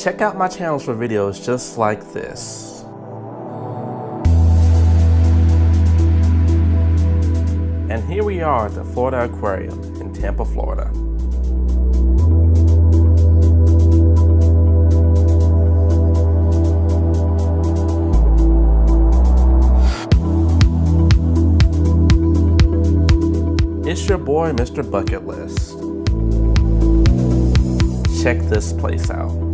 check out my channels for videos just like this. And here we are at the Florida Aquarium in Tampa, Florida. It's your boy, Mr. Bucket List. Check this place out.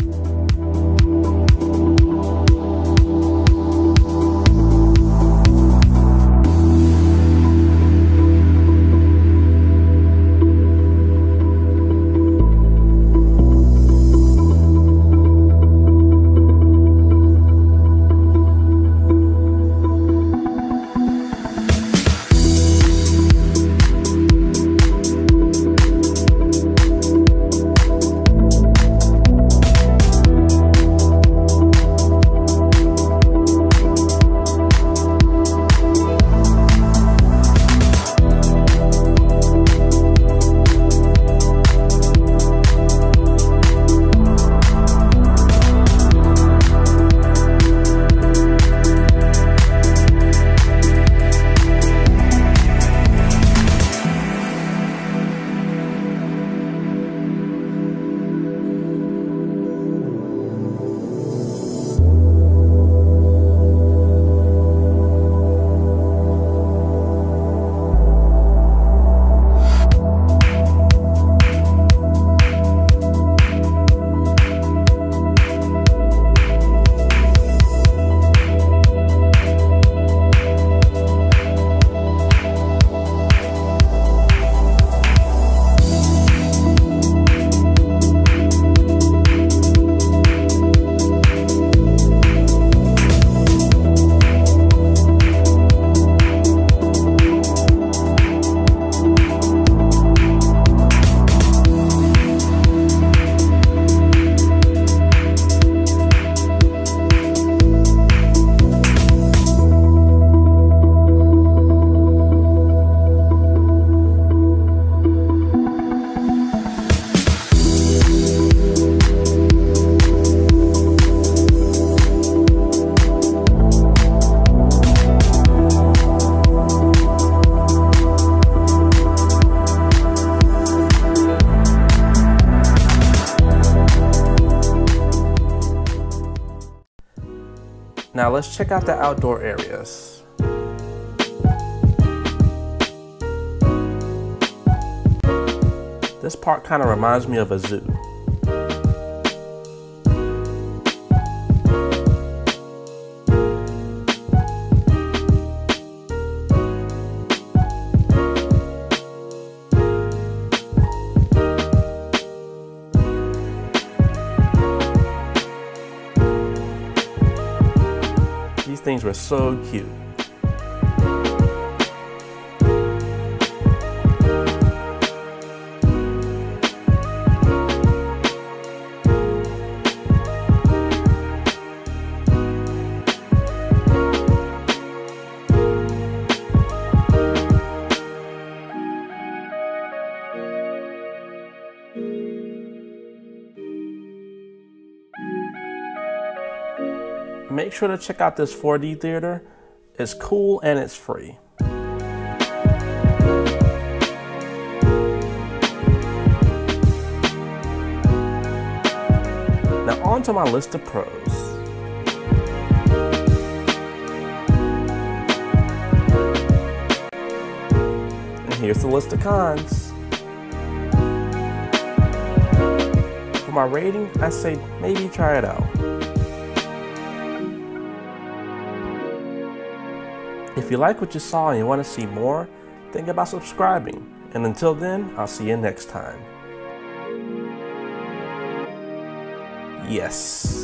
Now let's check out the outdoor areas. This part kind of reminds me of a zoo. These things were so cute. Make sure to check out this 4D theater. It's cool and it's free. Now on to my list of pros. And here's the list of cons. For my rating, I say maybe try it out. If you like what you saw and you want to see more, think about subscribing. And until then, I'll see you next time. Yes.